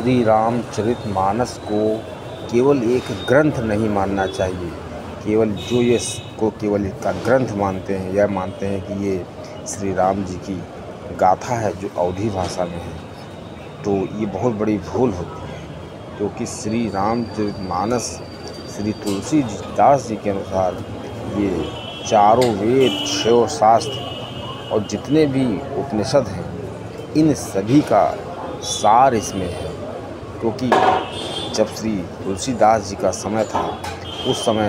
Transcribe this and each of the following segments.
श्री रामचरितमानस को केवल एक ग्रंथ नहीं मानना चाहिए। केवल जो ये को केवल इसका ग्रंथ मानते हैं या मानते हैं कि ये श्री राम जी की गाथा है जो अवधी भाषा में है, तो ये बहुत बड़ी भूल होती है। क्योंकि श्री रामचरितमानस श्री तुलसीदास जी के अनुसार ये चारों वेद, शिव शास्त्र और जितने भी उपनिषद हैं, इन सभी का सार इसमें है। क्योंकि जब श्री तुलसीदास जी का समय था, उस समय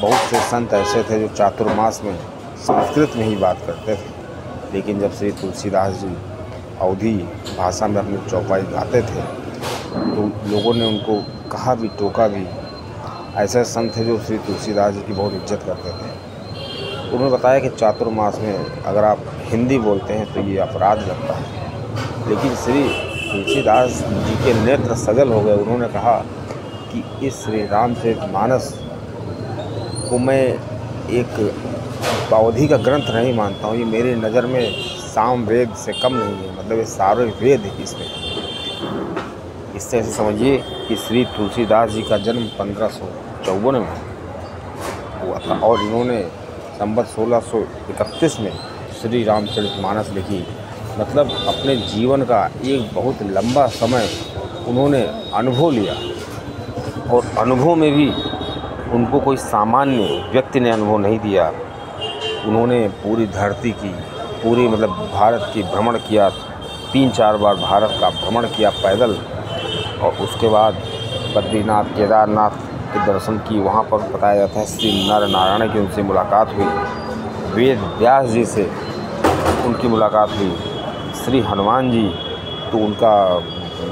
बहुत से संत ऐसे थे जो चातुर्मास में संस्कृत में ही बात करते थे। लेकिन जब श्री तुलसीदास जी अवधी भाषा में अपनी चौपाई गाते थे, तो लोगों ने उनको कहा भी, टोका भी। ऐसे संत थे जो श्री तुलसीदास जी की बहुत इज्जत करते थे। उन्होंने बताया कि चातुर्मास में अगर आप हिंदी बोलते हैं तो ये अपराध लगता है। लेकिन श्री तुलसीदास जी के नेत्र सजल हो गए। उन्होंने कहा कि इस श्री रामचरितमानस को मैं एक अवधी का ग्रंथ नहीं मानता हूँ। ये मेरी नज़र में साम वेद से कम नहीं है, मतलब ये सारे वेद है इसमें। इससे ऐसे समझिए कि श्री तुलसीदास जी का जन्म 1554 में हुआ था और इन्होंने संवत 1631 में श्री रामचरितमानस लिखी। मतलब अपने जीवन का एक बहुत लंबा समय उन्होंने अनुभव लिया, और अनुभव में भी उनको कोई सामान्य व्यक्ति ने अनुभव नहीं दिया। उन्होंने पूरी धरती की, पूरी मतलब भारत की भ्रमण किया, 3-4 बार भारत का भ्रमण किया पैदल, और उसके बाद बद्रीनाथ, केदारनाथ के दर्शन की। वहाँ पर बताया जाता है श्री नर नारायण की उनसे मुलाकात हुई, वेद व्यास जी से उनकी मुलाकात हुई, श्री हनुमान जी तो उनका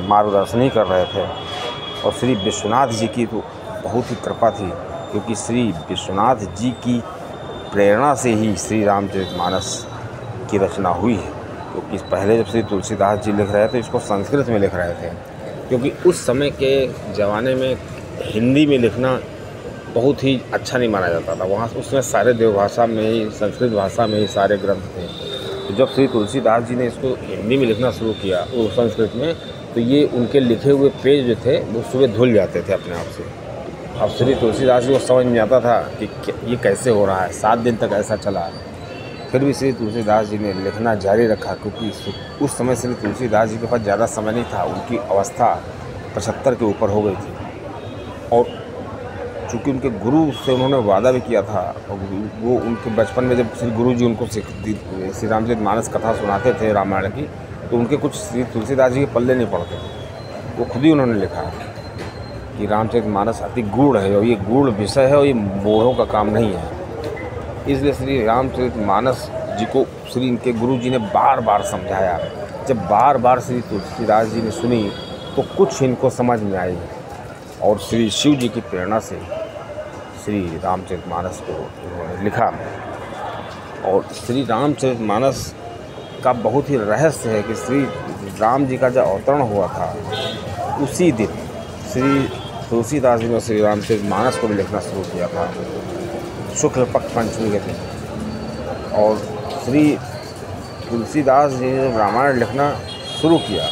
मार्गदर्शन ही कर रहे थे, और श्री विश्वनाथ जी की तो बहुत ही कृपा थी। क्योंकि श्री विश्वनाथ जी की प्रेरणा से ही श्री रामचरितमानस की रचना हुई है। क्योंकि पहले जब श्री तुलसीदास जी लिख रहे थे, इसको संस्कृत में लिख रहे थे। क्योंकि उस समय के ज़माने में हिंदी में लिखना बहुत ही अच्छा नहीं माना जाता था। वहाँ उसमें सारे देवभाषा में ही, संस्कृत भाषा में ही सारे ग्रंथ थे। तो जब श्री तुलसीदास जी ने इसको हिंदी में लिखना शुरू किया, वो संस्कृत में, तो ये उनके लिखे हुए पेज जो थे वो सुबह धुल जाते थे अपने आप से। अब श्री तुलसीदास जी को समझ में आता था कि ये कैसे हो रहा है। 7 दिन तक ऐसा चला। फिर भी श्री तुलसीदास जी ने लिखना जारी रखा। क्योंकि उस समय श्री तुलसीदास जी के पास ज़्यादा समय नहीं था। उनकी अवस्था 75 के ऊपर हो गई थी, और चूँकि उनके गुरु से उन्होंने वादा भी किया था, और वो उनके बचपन में जब श्री गुरु जी उनको श्री रामचरितमानस कथा सुनाते थे रामायण की, तो उनके कुछ श्री तुलसीदास जी के पल्ले नहीं पड़ते थे। वो खुद ही उन्होंने लिखा कि रामचरितमानस अति गूढ़ है, और ये गूढ़ विषय है, और ये मोहों का काम नहीं है। इसलिए श्री रामचरितमानस जी को श्री इनके गुरु जी ने बार बार समझाया। जब बार बार श्री तुलसीदास जी ने सुनी, तो कुछ इनको समझ में आई, और श्री शिव जी की प्रेरणा से श्री रामचरितमानस को उन्होंने लिखा। और श्री रामचरितमानस का बहुत ही रहस्य है कि श्री राम जी का जब अवतरण हुआ था, उसी दिन श्री तुलसीदास जी ने श्री रामचरितमानस को भी लिखना शुरू किया था, शुक्ल पक्ष पंचमी के दिन। और श्री तुलसीदास जी ने जब रामायण लिखना शुरू किया,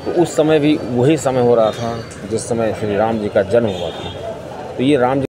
तो उस समय भी वही समय हो रहा था जिस समय श्री राम जी का जन्म हुआ था। तो ये राम जी